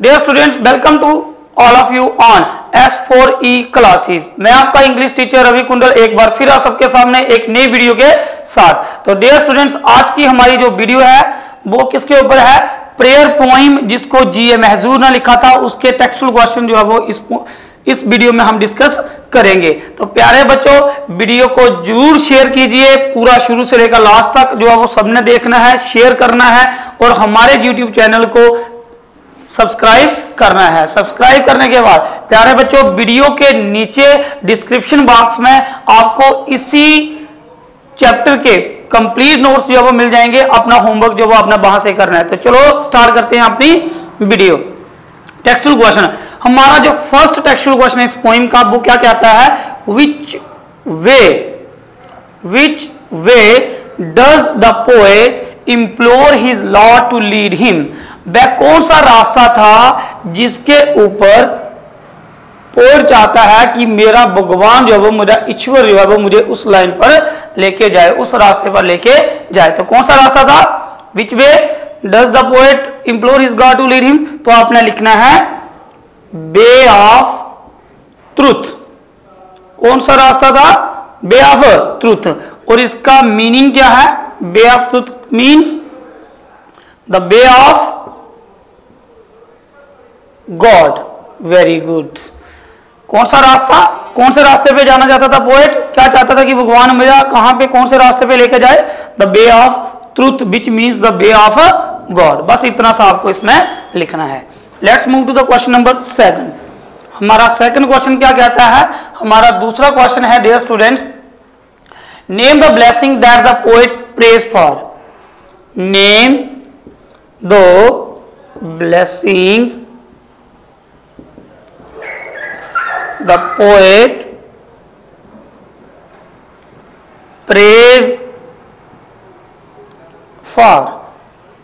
Dear students, welcome to all of you on S4E classes. मैं आपका English teacher Ravi कुंडल एक बार फिर आप सबके सामने एक नई वीडियो के साथ। तो डियर स्टूडेंट्स, आज की हमारी जो वीडियो है वो किसके ऊपर है? प्रेयर पोइम, जिसको GA महजूर ने लिखा था, उसके टेक्सचुअल क्वेश्चन जो है वो इस वीडियो में हम डिस्कस करेंगे। तो प्यारे बच्चों, वीडियो को जरूर शेयर कीजिए, पूरा शुरू से लेकर लास्ट तक जो है वो सबने देखना है, शेयर करना है और हमारे YouTube चैनल को सब्सक्राइब करना है। सब्सक्राइब करने के बाद प्यारे बच्चों, वीडियो के नीचे डिस्क्रिप्शन बॉक्स में आपको इसी चैप्टर के कंप्लीट नोट्स जो है वो मिल जाएंगे। अपना होमवर्क जो वो अपना वहां से करना है। तो चलो स्टार्ट करते हैं अपनी वीडियो। टेक्सचुअल क्वेश्चन, हमारा जो फर्स्ट टेक्सचुअल क्वेश्चन है इस पोइम का, वो क्या कहता है? Which way does the poet implore his lord to lead him? वह कौन सा रास्ता था जिसके ऊपर पोएट चाहता है कि मेरा भगवान जो है वो, मेरा ईश्वर जो है वो मुझे उस लाइन पर लेके जाए, उस रास्ते पर लेके जाए? तो कौन सा रास्ता था? Which way does the poet implore his God to lead him? तो आपने लिखना है वे ऑफ ट्रूथ। कौन सा रास्ता था? वे ऑफ ट्रूथ। और इसका मीनिंग क्या है? वे of truth means the way of God. Very good. कौन सा रास्ता? कौन से रास्ते पे जाना चाहता था पोएट? क्या चाहता था कि भगवान मेरा कहां पे, कौन से रास्ते पे लेके जाए? The way of truth, which means the way of God. बस इतना सा आपको इसमें लिखना है। Let's move to the question number 7। हमारा सेकंड क्वेश्चन क्या कहता है? हमारा दूसरा क्वेश्चन है, dear students, name the blessing that the poet prays for. Name the blessing the poet prays for।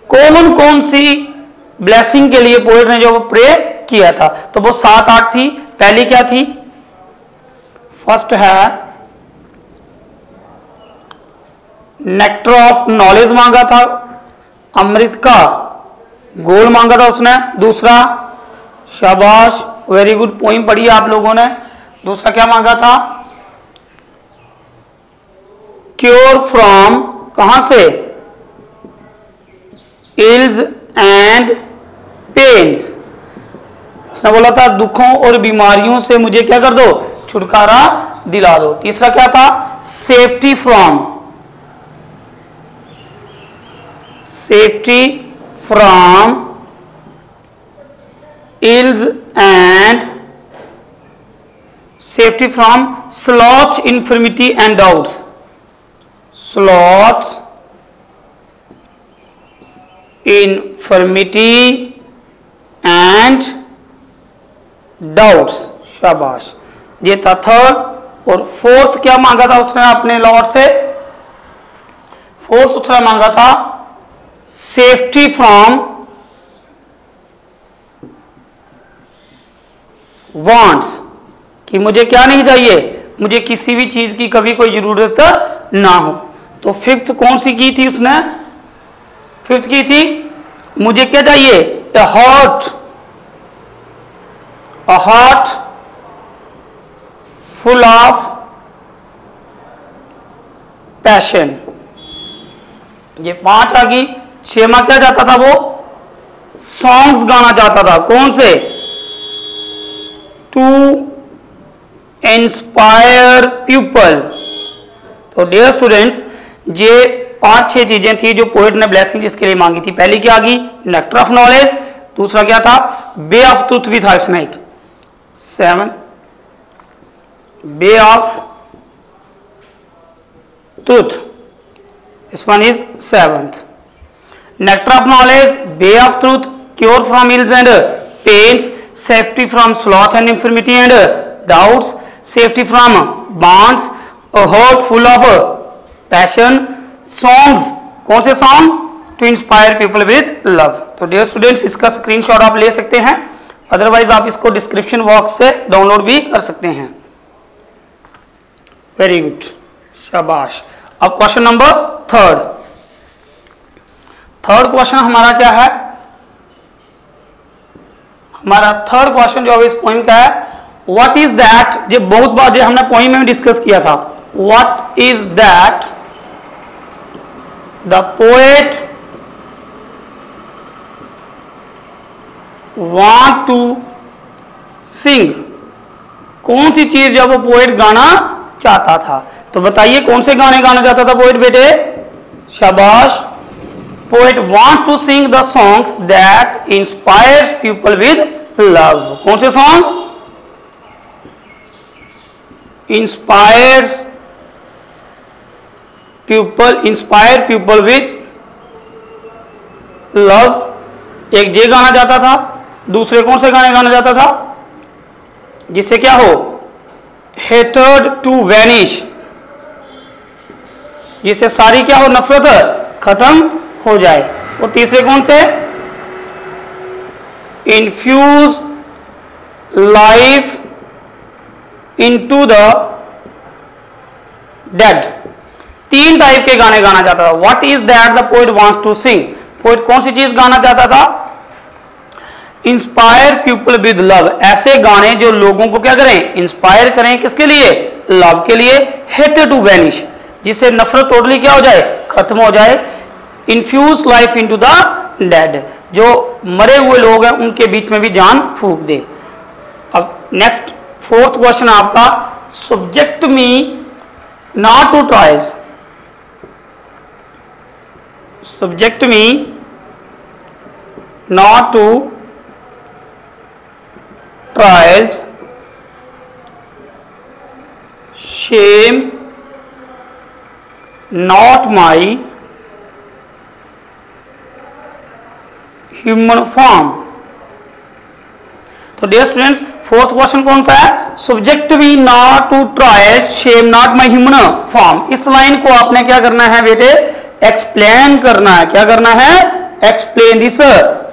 कौन कौन सी ब्लेसिंग के लिए पोएट ने जो वो प्रे किया था? तो वो 7-8 थी। पहली क्या थी? फर्स्ट है नेक्टर ऑफ नॉलेज मांगा था, अमृत का गोल मांगा था उसने। दूसरा, शाबाश, वेरी गुड, पोइम पढ़ी आप लोगों ने। दूसरा क्या मांगा था? क्योर फ्रॉम, कहां से? Ills and pains. उसने बोला था दुखों और बीमारियों से मुझे क्या कर दो? छुटकारा दिला दो। तीसरा क्या था? Safety from, safety from ills and safety from sloth, infirmity and doubts। sloth, infirmity and doubts। शाबाश, ये था थर्ड। और फोर्थ क्या मांगा था उसने अपने लॉर्ड से? फोर्थ उसने मांगा था सेफ्टी फ्रॉम वांट्स, कि मुझे क्या नहीं चाहिए? मुझे किसी भी चीज की कभी कोई जरूरत ना हो। तो फिफ्थ कौन सी की थी उसने? फिफ्थ की थी मुझे क्या चाहिए? A heart full of passion. ये 5 आ गई। 6वां क्या चाहता था? वो सॉन्ग्स गाना चाहता था। कौन से? To inspire people. तो डियर स्टूडेंट्स, ये 5-6 चीजें थी जो पोएट ने ब्लेसिंग जिसके लिए मांगी थी। पहली क्या आ गई? Nectar of knowledge. दूसरा क्या था? वे ऑफ ट्रूथ भी था इसमें एक। 7 वे of truth, this one is 7th। Nectar of knowledge, way of truth, cure from ills and pains, safety from sloth and infirmity and doubts, safety from bonds, a heart full of passion, songs, कौन से song? to inspire people with love। तो dear students, इसका screenshot आप ले सकते हैं, otherwise आप इसको डिस्क्रिप्शन बॉक्स से डाउनलोड भी कर सकते हैं। वेरी गुड, शाबाश। अब question number third. Third question हमारा क्या है? हमारा थर्ड क्वेश्चन जो इस पोइम का है, व्हाट इज दैट, ये बहुत बार हमने पोइम में डिस्कस किया था, what is that the poet want to sing, कौन सी चीज जब वो पोएट गाना चाहता था। तो बताइए कौन से गाने गाना चाहता था पोएट बेटे, शाबाश, poet wants to sing the songs that inspires people with love. कौन से song, inspire people with love. एक ये गाना चाहता था, दूसरे कौन से गाने गाना चाहता था, जिससे क्या हो, हेटर्ड टू वैनिश, जिससे सारी क्या हो, नफरत खत्म हो जाए। और तीसरे कौन से, infuse life into the dead. तीन टाइप के गाने गाना चाहता था। What is that the poet wants to sing, poet कौन सी चीज गाना चाहता था, इंस्पायर पीपल विद लव, ऐसे गाने जो लोगों को क्या करें, इंस्पायर करें, किसके लिए, लव के लिए। हेटेड टू वैनिश, जिससे नफरत टोटली क्या हो जाए, खत्म हो जाए। Infuse life into the dead, जो मरे हुए लोग हैं उनके बीच में भी जान फूंक दे। अब नेक्स्ट फोर्थ क्वेश्चन आपका, subject me not to trials, subject me not to trials, shame not my human form। तो डियर स्टूडेंट्स फोर्थ क्वेश्चन कौन सा है, subject me not to trials, shame not my human form. इस line को आपने क्या करना है बेटे, एक्सप्लेन करना है। क्या करना है, एक्सप्लेन दिस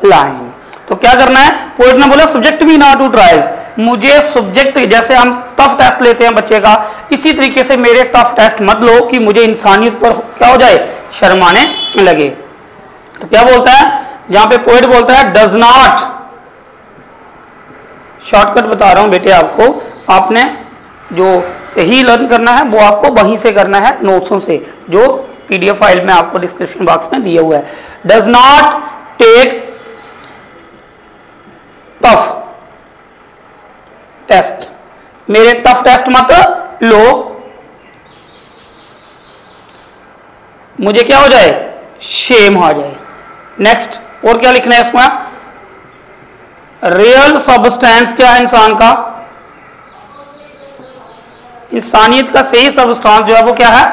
लाइन। तो क्या करना है, पोएट ने बोला सब्जेक्ट भी नॉट टू ट्रायल्स, मुझे सब्जेक्ट, जैसे हम टफ टेस्ट लेते हैं बच्चे का, इसी तरीके से मेरे टफ टेस्ट मत लो कि मुझे इंसानियत पर क्या हो जाए, शर्माने लगे। तो क्या बोलता है यहां पे पोएट, बोलता है डज नॉट, शॉर्टकट बता रहा हूं बेटे आपको, आपने जो सही लर्न करना है वो आपको वहीं से करना है, नोट्सों से, जो पीडीएफ फाइल में आपको डिस्क्रिप्शन बॉक्स में दिया हुआ है। Does not take tough test, मेरे टफ टेस्ट मत लो, मुझे क्या हो जाए, शेम आ जाए। नेक्स्ट और क्या लिखना है इसमें, रियल सबस्टेंस क्या है इंसान का, इंसानियत का सही सबस्टेंस जो है वो क्या है,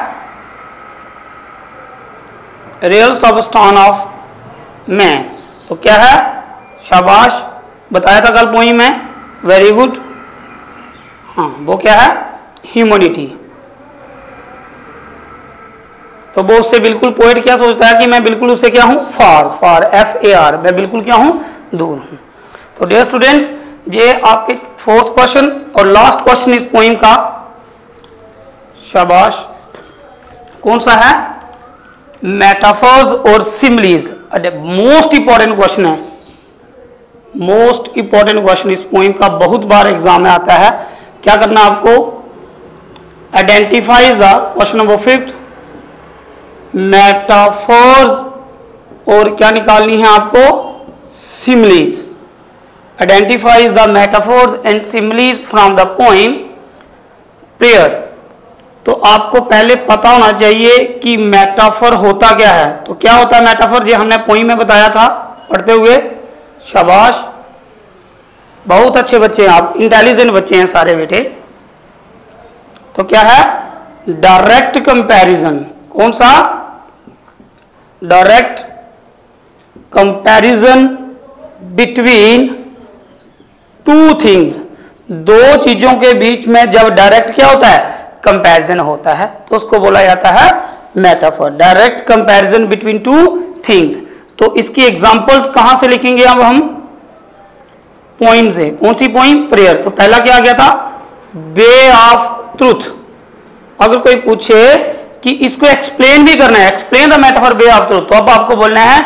रियल सबस्टेंस ऑफ मैन। तो क्या है, शाबाश, बताया था कल पोइम में, वेरी गुड। हाँ वो क्या है, ह्यूमैनिटी। तो वो उससे बिल्कुल, पोएट क्या सोचता है कि मैं बिल्कुल उससे क्या हूं, फार FAR, मैं बिल्कुल क्या हूं, दूर हूं। तो डियर स्टूडेंट्स ये आपके फोर्थ क्वेश्चन और लास्ट क्वेश्चन इस पोइम का, शाबाश, कौन सा है, मेटाफर्स और सिमिलीज। मोस्ट इंपॉर्टेंट क्वेश्चन है, मोस्ट इंपॉर्टेंट क्वेश्चन इस पोइम का, बहुत बार एग्जाम में आता है। क्या करना आपको, identifies the, question number 5, metaphors और क्या निकालनी है आपको, similes. Identifies the metaphors and similes from the poem prayer. तो आपको पहले पता होना चाहिए कि मेटाफर होता क्या है। तो क्या होता है मेटाफर, ये हमने पोइम में बताया था पढ़ते हुए, शाबाश, बहुत अच्छे बच्चे हैं आप, इंटेलिजेंट बच्चे हैं सारे बेटे। तो क्या है, डायरेक्ट कंपैरिजन। कौन सा, direct comparison between two things, दो चीजों के बीच में जब डायरेक्ट क्या होता है, कंपैरिजन होता है, तो उसको बोला जाता है metaphor, direct comparison between two things. तो इसकी एग्जांपल्स कहां से लिखेंगे अब हम, पोइम से। कौन सी पोइम, प्रेयर। तो पहला क्या आ गया था, वे ऑफ ट्रूथ। अगर कोई पूछे कि इसको एक्सप्लेन भी करना है, explain the metaphor way of truth, तो अब आपको बोलना है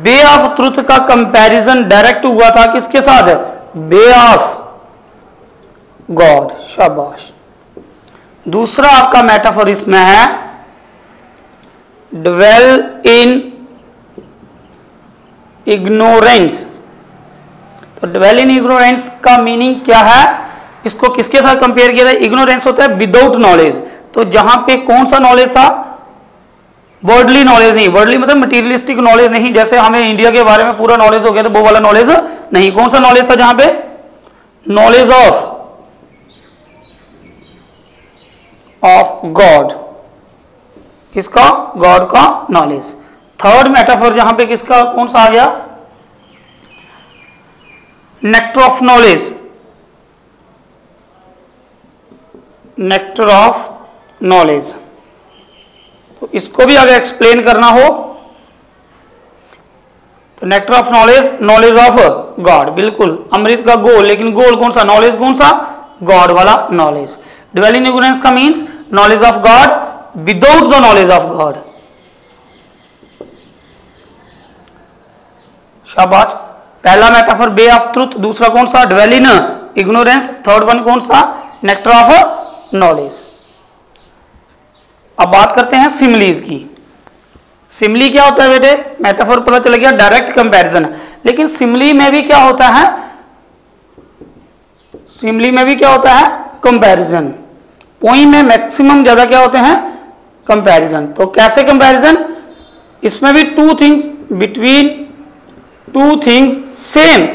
वे ऑफ ट्रूथ का कंपैरिजन डायरेक्ट हुआ था किसके साथ, वे ऑफ गॉड। शाबाश। दूसरा आपका मेटाफर इसमें है dwell in ignorance। तो dwell in ignorance का मीनिंग क्या है? इसको किसके साथ कंपेयर किया था? इग्नोरेंस होता है विदाउट नॉलेज। तो जहां पे कौन सा नॉलेज था? वर्डली नॉलेज नहीं। वर्डली मतलब मटीरियलिस्टिक नॉलेज नहीं, जैसे हमें इंडिया के बारे में पूरा नॉलेज हो गया तो वो वाला नॉलेज नहीं। कौन सा नॉलेज था? जहां पे नॉलेज ऑफ गॉड। किसका? गॉड का नॉलेज। थर्ड मेटाफर जहां पे किसका कौन सा आ गया? Nectar of knowledge. Nectar of knowledge. तो इसको भी अगर एक्सप्लेन करना हो तो nectar of knowledge, knowledge of God. बिल्कुल, अमृत का गोल, लेकिन गोल कौन सा? नॉलेज कौन सा? गॉड वाला नॉलेज। ड्वेल इन इग्नोरेंस का means knowledge of God without the knowledge of God. शाबाश। पहला मेटाफर वे ऑफ ट्रूथ, दूसरा कौन सा? Dwell in ignorance, third one कौन सा? Nectar of knowledge. अब बात करते हैं सिमिलीज की। सिमिली क्या होता है बेटे? मेटाफर पता चल गया, डायरेक्ट कंपैरिजन। लेकिन सिमिली में भी क्या होता है? सिमिली में भी क्या होता है? कंपैरिजन। पोइम में मैक्सिमम ज्यादा क्या होते हैं? कंपैरिजन। तो कैसे कंपैरिजन? इसमें भी two things between two things same,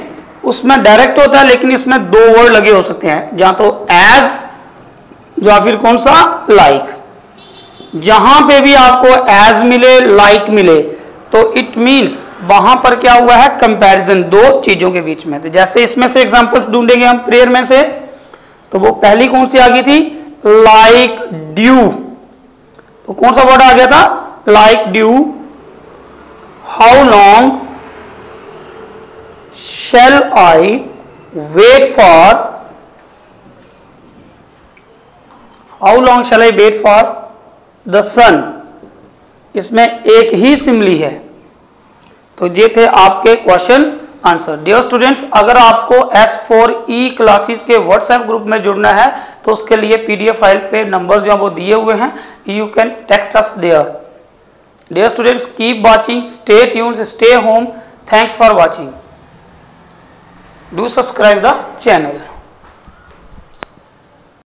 उसमें डायरेक्ट होता है, लेकिन इसमें दो वर्ड लगे हो सकते हैं, या तो एज या फिर कौन सा? लाइक। जहां पे भी आपको एज मिले, लाइक मिले, तो इट मींस वहां पर क्या हुआ है? कंपैरिजन दो चीजों के बीच में। तो जैसे इसमें से एग्जांपल्स ढूंढेंगे हम प्रेयर में से, तो वो पहली कौन सी आ गई थी? Like due. तो कौन सा वर्ड आ गया था? Like due. How long shall I wait for? How long shall I wait for the sun? इसमें एक ही सिमिली है। तो ये थे आपके क्वेश्चन आंसर। डियर स्टूडेंट्स, अगर आपको S4E क्लासेस के व्हाट्सएप ग्रुप में जुड़ना है तो उसके लिए PDF फाइल पे नंबर जो वो दिए हुए हैं, you can text us there. Dear students, keep watching, stay tuned, stay home. Thanks for watching. Do subscribe the channel.